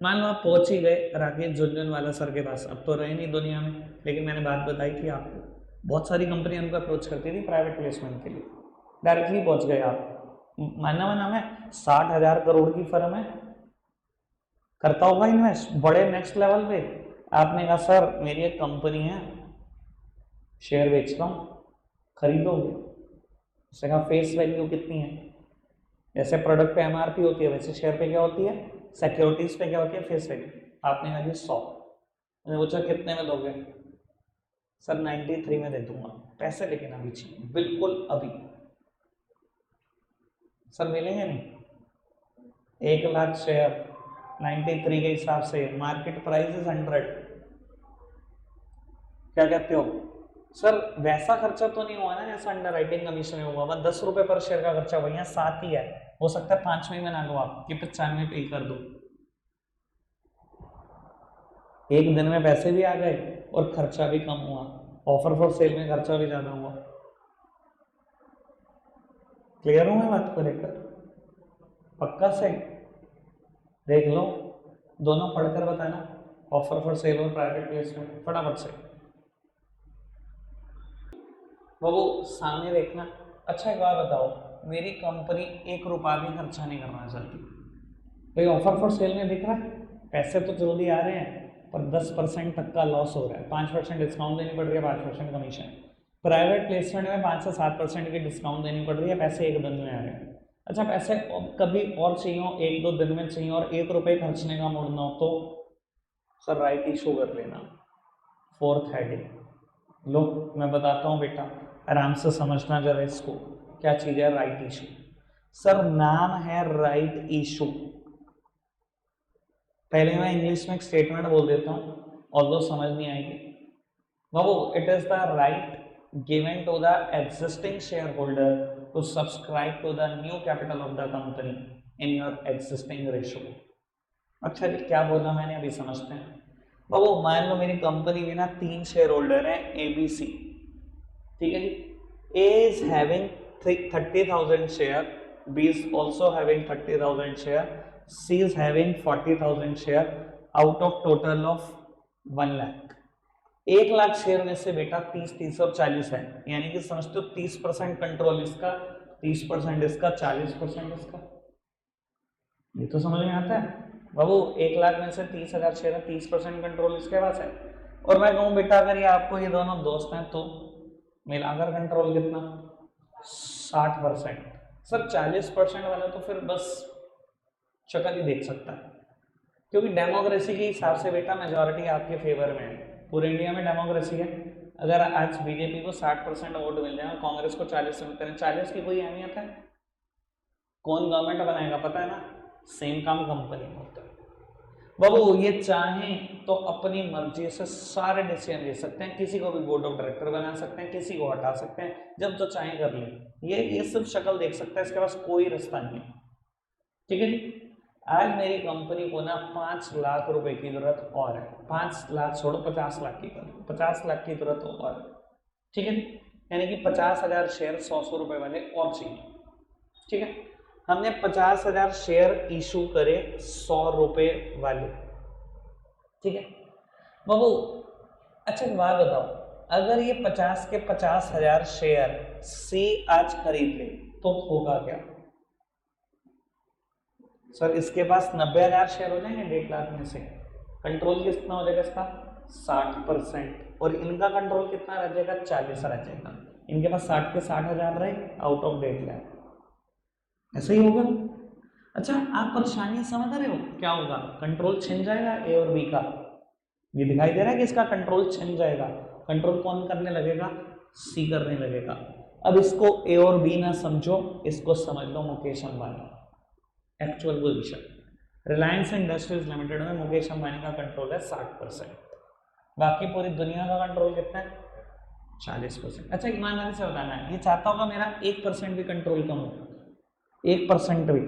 मान लो आप पहुंच ही गए राकेश झुनझुनवाला सर के पास, अब तो रहे नहीं दुनिया में, लेकिन मैंने बात बताई थी आपको, बहुत सारी कंपनियां उनको अप्रोच करती थी प्राइवेट प्लेसमेंट के लिए। डायरेक्टली पहुंच गए आप, मानना नाम है 60,000 करोड़ की फर्म है, करता होगा इन्वेस्ट बड़े नेक्स्ट लेवल पे, आपने कहा सर मेरी एक कंपनी है, शेयर बेच रहा हूँ, खरीदोगे? उसने कहा फेस वैल्यू कितनी है? जैसे प्रोडक्ट पे एमआरपी होती है वैसे शेयर पे क्या होती है, सिक्योरिटीज पे क्या होती है, फेस वैल्यू। आपने कहा जी 100। मैंने पूछा कितने में दोगे? सर 93 में दे दूंगा। पैसे लेकिन अभी चाहिए, बिल्कुल अभी। सर मिलेंगे नहीं? 1 लाख शेयर 93 के हिसाब से, मार्केट प्राइस इज 100। क्या कहते हो? सर वैसा खर्चा तो नहीं हुआ ना जैसा अंडर राइटिंग कमीशन में हुआ, बस 10 रुपए पर शेयर का खर्चा हुआ, यहाँ 7 ही है। हो सकता है 5 में ना लो आप, कि 95 पे कर दो। एक दिन में पैसे भी आ गए और खर्चा भी कम हुआ। ऑफर फॉर सेल में खर्चा भी ज्यादा हुआ। क्लियर हूं मैं बात को लेकर? पक्का से देख लो, दोनों पढ़कर बताना, ऑफर फॉर सेल और प्राइवेट प्लेसमेंट फटाफट से। वो सामने देखना। अच्छा एक बात बताओ, मेरी कंपनी 1 रुपया भी खर्चा नहीं करना चाहती। भाई ऑफर फॉर सेल में दिख रहा है पैसे तो जल्दी आ रहे हैं, पर 10% तक का लॉस हो रहा है। 5% डिस्काउंट देनी पड़ रही है, 5% कमीशन। प्राइवेट प्लेसमेंट में 5 से 7% की डिस्काउंट देनी पड़ रही है, पैसे एक दिन में आ रहे हैं। अच्छा पैसे कभी और चाहिए हो, 1-2 दिन में चाहिए और 1 रुपये खर्चने का मूड ना हो तो सर राइट इशू कर लेना। 4th हेडिंग लो, मैं बताता हूँ बेटा, आराम से समझना जरा इसको। क्या चीज है राइट इशू? सर नाम है राइट इशू। पहले मैं इंग्लिश में एक स्टेटमेंट बोल देता हूँ, ऑल्दो समझ नहीं आएगी। बाबू it is the right given to the existing shareholder to subscribe to the new capital of the company in your existing ratio। अच्छा जी क्या बोला मैंने, अभी समझते हैं। बाबू मान लो मेरी कंपनी में ना 3 शेयर होल्डर हैं ABC, ठीक है जी। A is having 30,000 share, B is also having 30,000 share, C is having 40,000 share, out of total of 1 lakh. 1 lakh share में से बेटा 30 और 40 है, यानी कि समझते हो 30% कंट्रोल इसका, 30% इसका, 40% इसका। ये तो समझ में आता है बाबू। 1 लाख में से 30,000 शेयर है, 30% कंट्रोल इसके पास है। और मैं कहूँ बेटा अगर ये आपको ये दोनों दोस्त हैं तो मिलाकर कंट्रोल कितना, 60%। सर 40% वाला तो फिर बस शक्ल ही देख सकता है, क्योंकि डेमोक्रेसी के हिसाब से बेटा मेजोरिटी आपके फेवर में है। पूरे इंडिया में डेमोक्रेसी है। अगर आज बीजेपी को 60% वोट मिल जाए, कांग्रेस को 40 मिलते हैं, 40 की कोई अहमियत है? कौन गवर्नमेंट बनाएगा पता है ना, सेम काम कंपनी में होता है। बाबू ये चाहें तो अपनी मर्जी से सारे डिसीजन ले सकते हैं, किसी को भी बोर्ड ऑफ डायरेक्टर बना सकते हैं, किसी को हटा सकते हैं, जब तो चाहें कर ले। ये सिर्फ शक्ल देख सकता है, इसके पास कोई रास्ता नहीं है, ठीक है जी। आज मेरी कंपनी को ना 5 लाख रुपए की जरूरत और है, 5 लाख छोड़ो 50 लाख की कर, 50 लाख की जरूरत और है, ठीक है, यानी कि 50,000 शेयर 100 रुपए वाले और चाहिए, ठीक है। हमने 50,000 शेयर इशू करे 100 रुपए वाले, ठीक है बाबू। अच्छा एक बात बताओ, अगर ये 50 के 50,000 शेयर से आज खरीद ले तो होगा क्या? सर इसके पास 90,000 शेयर हो जाएंगे 1.5 लाख में से। कंट्रोल कितना हो जाएगा इसका, 60%। और इनका कंट्रोल कितना रह जाएगा, 40 रह जाएगा। इनके पास 60 के 60,000 रहे आउट ऑफ 1.5 लाख, ऐसा ही होगा। अच्छा आप परेशानी समझ रहे हो क्या होगा? कंट्रोल छिन जाएगा ए और बी का। ये दिखाई दे रहा है कि इसका कंट्रोल छिन जाएगा। कंट्रोल कौन करने लगेगा, सी करने लगेगा। अब इसको ए और बी ना समझो, इसको समझ लो Mukesh Ambani. Actual position Reliance Industries Limited में मुकेश अंबानी का कंट्रोल है 60%, बाकी पूरी दुनिया का कंट्रोल कितना है, 40%। अच्छा ईमानदारी से बताना है, ये चाहता होगा मेरा 1% भी कंट्रोल कम हो, 1% भी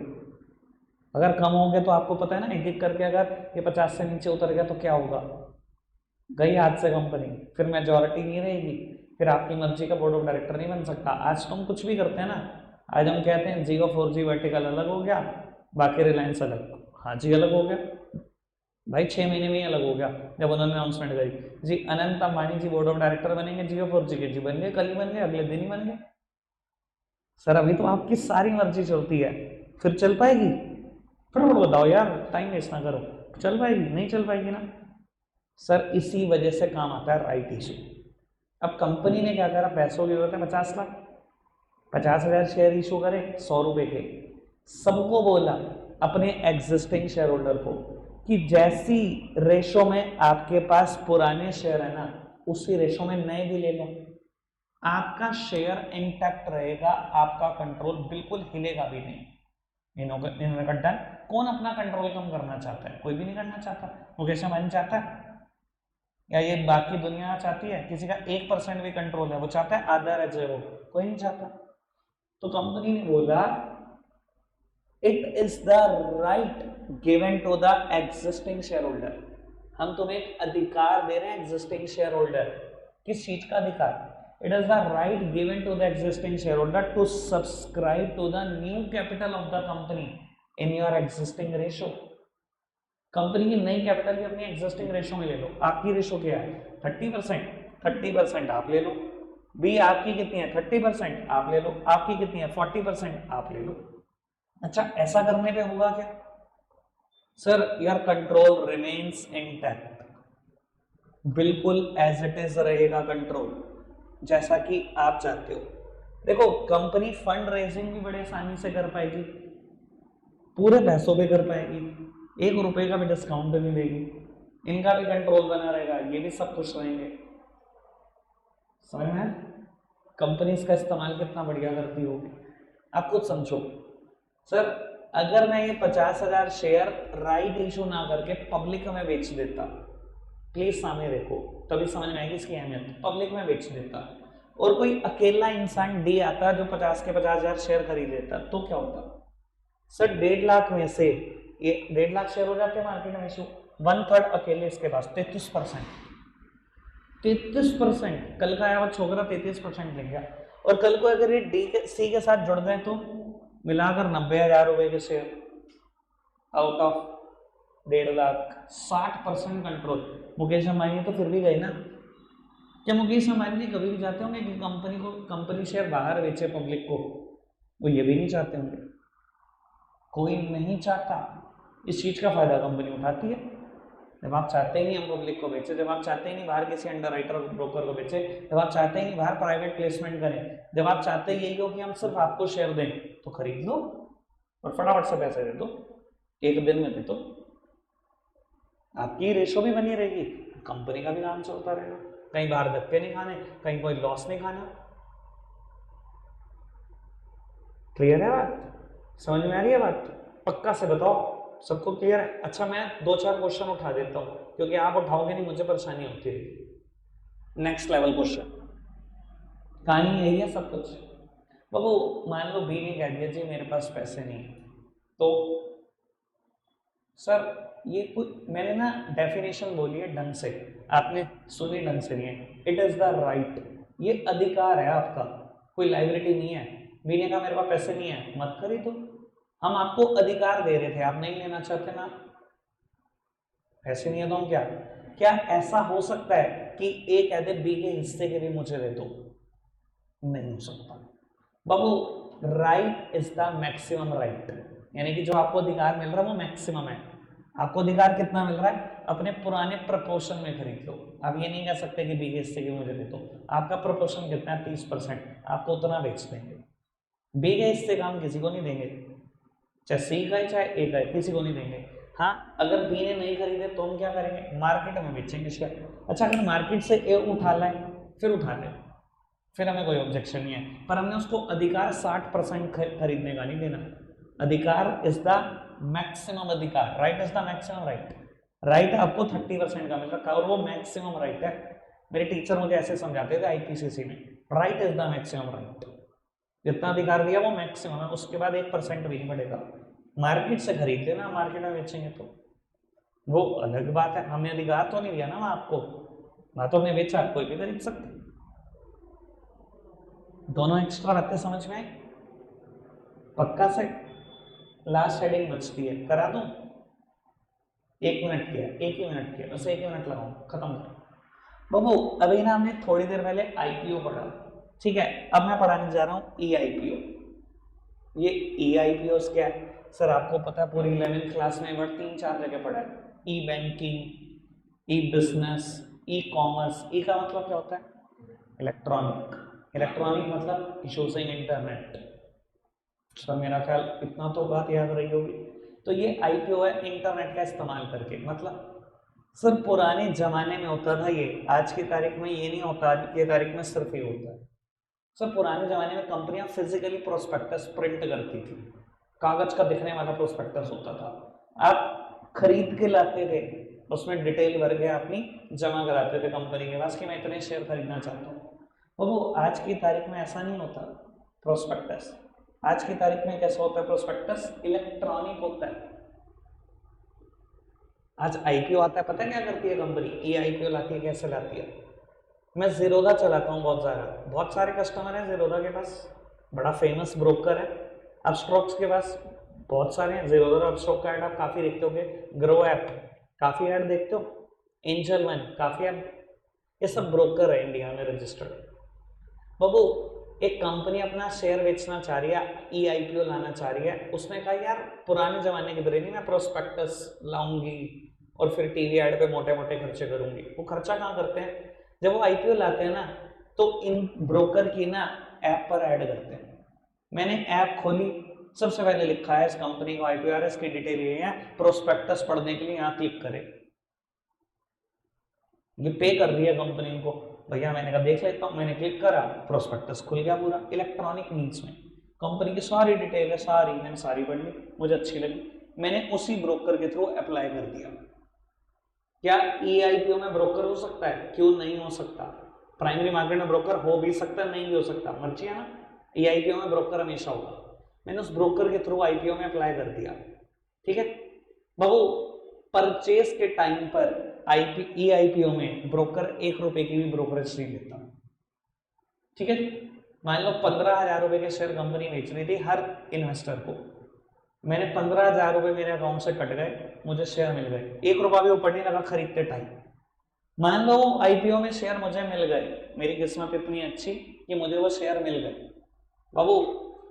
अगर कम हो गया तो आपको पता है ना, एक एक करके अगर ये 50 से नीचे उतर गया तो क्या होगा, गई हाथ से कंपनी, फिर मेजोरिटी नहीं रहेगी, फिर आपकी मर्जी का बोर्ड ऑफ डायरेक्टर नहीं बन सकता। आज तो हम कुछ भी करते हैं ना, आज हम कहते हैं जियो 4G वर्टिकल अलग हो गया, बाकी रिलायंस अलग। हाँ जी अलग हो गया भाई, 6 महीने में ही अलग हो गया जब उन्होंने अनाउंसमेंट करी जी अनंत अंबानी जी बोर्ड ऑफ डायरेक्टर बनेंगे जियो 4G के। जी बन गए, कल ही बन गए, अगले दिन ही बन गए। सर अभी तो आपकी सारी मर्जी चलती है, फिर चल पाएगी? फटाफट बताओ यार, टाइम वेस्ट ना करो। चल पाएगी? नहीं चल पाएगी ना। सर इसी वजह से काम आता है राइट इशू। अब कंपनी ने क्या करा, पैसों की जरूरत है 50 लाख, 50,000 शेयर इशू करे 100 रुपए के। सबको बोला अपने एग्जिस्टिंग शेयर होल्डर को कि जैसी रेशो में आपके पास पुराने शेयर है ना, उसी रेशो में नए भी ले लो, आपका शेयर इंटैक्ट रहेगा, आपका कंट्रोल बिल्कुल हिलेगा भी नहीं। इन्होंने कहा डन। कौन अपना कंट्रोल कम करना चाहता है? कोई भी नहीं करना चाहता। मुकेश अंबानी चाहता है या ये बाकी दुनिया चाहती है? किसी का 1% भी कंट्रोल है वो चाहता है आधा रह जाए? वो कोई नहीं चाहता। तो कंपनी ने बोला it is the right given to the existing shareholder. हम तुम्हें एक अधिकार दे रहे हैं एग्जिस्टिंग शेयर होल्डर। किस चीज का अधिकार? It is the right given to the existing shareholder to subscribe to the new capital of the company in your existing ratio. Company की नई कैपिटल की अपनी एग्जिस्टिंग रेशो में ले लो। आपकी रेशो क्या है? 30%। 30% आप ले लो। बी आपकी कितनी है? 30%। आप ले लो। आपकी कितनी है? 40%। आप ले लो। अच्छा, ऐसा करने पे होगा क्या? Sir your control remains intact, बिल्कुल एज इट इज रहेगा कंट्रोल, जैसा कि आप चाहते हो। देखो कंपनी फंड रेजिंग भी बड़े आसानी से कर पाएगी, पूरे पैसों पे कर पाएगी, 1 रुपए का भी डिस्काउंट नहीं देगी, इनका भी कंट्रोल बना रहेगा, ये भी सब खुश रहेंगे। समझ में? कंपनी इसका इस्तेमाल कितना बढ़िया करती होगी, आप खुद समझो। सर अगर मैं ये 50,000 शेयर राइट इशू ना करके पब्लिक में बेच देता, प्लीज सामने देखो तभी समझ में आएगी इसकी अहमियत। पब्लिक में बेच देता और कोई अकेला इंसान डी आता जो 50 के 50,000 शेयर खरीद लेता, तो क्या होता? सर 1.5 लाख में से ये 1.5 लाख शेयर हो जाते हैं मार्केट में इशू, 1/3 अकेले इसके पास 33%। 33%। कल का आया हुआ छोकरा 33% ले गया। और कल को अगर ये डी के सी के साथ जुड़ गए तो मिलाकर 90,000 रुपए के share out of 1.5 lakh, 60% control. Mukesh Ambani तो फिर भी गए ना। क्या मुकेश अंबानी जी कभी भी चाहते होंगे कि कंपनी शेयर बाहर बेचे पब्लिक को? वो ये भी नहीं चाहते होंगे, कोई नहीं चाहता। इस चीज का फायदा कंपनी उठाती है। जब आप चाहते ही नहीं हम पब्लिक को बेचे, जब आप चाहते ही नहीं बाहर किसी अंडरराइटर ब्रोकर को बेचे, जब आप चाहते ही नहीं बाहर प्राइवेट प्लेसमेंट करें, जब आप चाहते ही यही हो कि हम सिर्फ आपको शेयर दें, तो खरीद लो और फटाफट से पैसे दे दो, 1 दिन में दे दो। आपकी रेशो भी बनी रहेगी, कंपनी का भी काम चलता रहेगा, कहीं बाहर धक्के नहीं खाने, कहीं कोई लॉस नहीं खाना। क्लियर है बात? समझ में आ रही है बात? पक्का से बताओ सबको क्लियर है? अच्छा मैं 2-4 क्वेश्चन उठा देता हूं, क्योंकि आप उठाओगे नहीं मुझे परेशानी होती रहेगी। नेक्स्ट लेवल क्वेश्चन, कहानी यही है सब कुछ। बाबू मान लो बी ने कह दिया जी मेरे पास पैसे नहीं, तो सर ये कुछ मैंने ना डेफिनेशन बोली है ढंग से, आपने सुनी ढंग से नहीं है। इट इज द राइट, ये अधिकार है आपका, कोई लाइबिलिटी नहीं है। बी ने कहा मेरे पास पैसे नहीं है, मत खरीदो, हम आपको अधिकार दे रहे थे, आप नहीं लेना चाहते ना, पैसे नहीं है तो हम क्या ऐसा हो सकता है कि ए कह दे बी के हिस्से के भी मुझे दे दो? नहीं हो सकता बाबू। Right is the maximum right, यानी कि जो आपको अधिकार मिल रहा है वो मैक्सिमम है। आपको अधिकार कितना मिल रहा है? अपने पुराने प्रपोर्शन में खरीद लो। आप ये नहीं कह सकते कि बी के हिस्से के मुझे दे दो। आपका प्रपोर्शन कितना है? 30%, आपको उतना बेच देंगे। बी के हिस्से का हम किसी को नहीं देंगे, चाहे सी का है चाहे ए का है, किसी को नहीं देंगे। हाँ अगर बी ने नहीं खरीदे तो हम क्या करेंगे? मार्केट में बेचेंगे शेयर। अच्छा अगर मार्केट से ए उठा लाए फिर उठा ले, फिर हमें कोई ऑब्जेक्शन नहीं है, पर हमने उसको अधिकार 60% खरीदने का नहीं देना। अधिकार इज द मैक्सिमम अधिकार, right is the maximum right. Right आपको 30% का मिल रखा है और वो मैक्सिमम राइट है। मेरे टीचर मुझे ऐसे समझाते थे आईपीसीसी में, right is the maximum right. जितना अधिकार दिया वो मैक्सिमम है, उसके बाद 1% भी नहीं बढ़ेगा। मार्केट से खरीद लेना, मार्केट में बेचेंगे तो वो अलग बात है। हमने अधिकार तो नहीं दिया ना आपको, ना तो हमने बेचा, कोई भी खरीद सकते। दोनों एक्स्ट्रा रहते समझ में? पक्का से? लास्ट हेडिंग बचती है, करा दूं? 1 मिनट किया, 1 ही मिनट किया, बस 1 ही मिनट लगाऊं, खत्म कर बाबू। अभी ना हमने थोड़ी देर पहले आईपीओ पढ़ा, ठीक है? अब मैं पढ़ाने जा रहा हूं ई आईपीओ। ये ई आईपीओ क्या है? सर आपको पता है पूरी 11th क्लास में 3-4 जगह पढ़ा है। ई बैंकिंग, ई बिजनेस, ई कॉमर्स। ई का मतलब क्या होता है? इलेक्ट्रॉनिक। इलेक्ट्रॉनिक मतलब यूजिंग इंटरनेट। सर मेरा ख्याल इतना तो बात याद रही होगी। तो ये आईपीओ है इंटरनेट का इस्तेमाल करके। मतलब सर पुराने जमाने में होता था ये, आज की तारीख में ये नहीं होता, आज की तारीख में सिर्फ ये होता है। सर पुराने जमाने में कंपनियां फिजिकली प्रोस्पेक्टस प्रिंट करती थी, कागज का दिखने वाला प्रोस्पेक्टस होता था, आप खरीद के लाते थे, उसमें डिटेल भर के अपनी जमा कराते थे कंपनी के पास कि मैं इतने शेयर खरीदना चाहता हूँ। और वो आज की तारीख में ऐसा नहीं होता प्रोस्पेक्टस। आज की तारीख में कैसा होता है प्रोस्पेक्टस? इलेक्ट्रॉनिक होता है। आज आईपीओ आता है, पता है क्या करती है कंपनी? ये आईपीओ लाती है, कैसे लाती है? मैं जीरोधा चलाता हूँ बहुत सारे कस्टमर हैं जीरोधा के पास, बड़ा फेमस ब्रोकर है। अपस्टॉक्स के पास बहुत सारे हैं। जीरोधा और अपस्टॉक का ऐड आप काफी देखते होगे, ग्रो ऐप काफी ऐड देखते हो, एंजल वन काफी ऐड, ये सब ब्रोकर है इंडिया में रजिस्टर्ड। बाबू एक कंपनी अपना शेयर बेचना चाह रही है, ई आईपीओ लाना चाह रही है, उसने कहा यार पुराने जमाने की तरह नहीं मैं प्रोस्पेक्टस लाऊंगी और फिर टीवी ऐड पे मोटे मोटे खर्चे करूंगी। वो खर्चा कहाँ करते हैं? जब वो आईपीओ लाते हैं ना तो इन ब्रोकर की ना ऐप पर ऐड करते हैं। मैंने ऐप खोली, सबसे पहले लिखा है इस कंपनी को आईपीओ आ रहा है, इसकी डिटेल ये है, प्रोस्पेक्टस पढ़ने के लिए यहाँ क्लिक करें। ये पे कर रही है कंपनी को, भैया मैंने कहा देख लेता हूँ, मैंने क्लिक करा, प्रोस्पेक्टस खुल गया पूरा इलेक्ट्रॉनिक मीन्स में। कंपनी की सारी डिटेल है, सारी मैंने सारी पढ़ ली, मुझे अच्छी लगी, मैंने उसी ब्रोकर के थ्रू अप्लाई कर दिया। क्या ई आईपीओ में ब्रोकर हो सकता है? क्यों नहीं हो सकता? प्राइमरी मार्केट में ब्रोकर हो भी सकता है, नहीं भी हो सकता, मर्जी है ना। ई आईपीओ में ब्रोकर हमेशा होगा। मैंने उस ब्रोकर के थ्रू आईपीओ में अप्लाई कर दिया, ठीक है बाबू। परचेस के टाइम पर ई आईपीओ में ब्रोकर 1 रुपए की भी ब्रोकरेज नहीं लेता, ठीक है। मान लो 15,000 रुपए के शेयर कंपनी बेच रही थी हर इन्वेस्टर को, मैंने 15,000 रुपए मेरे अकाउंट से कट गए, मुझे शेयर मिल गए, 1 रुपया भी ऊपर नहीं लगा खरीदते टाइम। मान लो आईपीओ में शेयर मुझे मिल गए, मेरी किस्मत इतनी अच्छी कि मुझे वो शेयर मिल गए। बाबू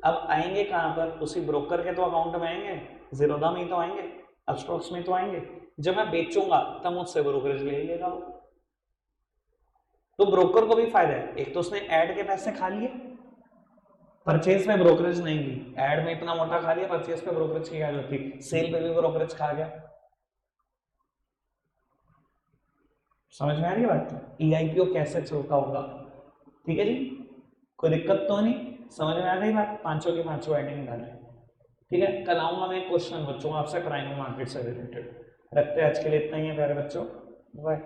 अब आएंगे कहाँ पर? उसी ब्रोकर के तो अकाउंट में आएंगे, जीरोधा में ही तो आएंगे, अपस्टॉक्स में तो आएंगे। जब मैं बेचूंगा तब मुझसे ब्रोकरेज ले लेगा वो। तो ब्रोकर को भी फायदा है, एक तो उसने ऐड के पैसे खा लिए, परचेज में ब्रोकरेज नहीं ली, ऐड में इतना मोटा खा लिया, परचेज पे ब्रोकरेज की क्या जरूरत थी, सेल पे भी ब्रोकरेज खा गया। समझ में आ रही है बात? ई आईपीओ कैसे चलता होगा, ठीक है जी, कोई दिक्कत तो नहीं? समझ में आ गई बात? पांचों की पांचों एडिंग डालें, ठीक है। कल आऊंगा मैं एक क्वेश्चन बच्चों आपसे प्राइमरी मार्केट से रिलेटेड। रखते हैं आज के लिए इतना ही है प्यारे बच्चों, बाय।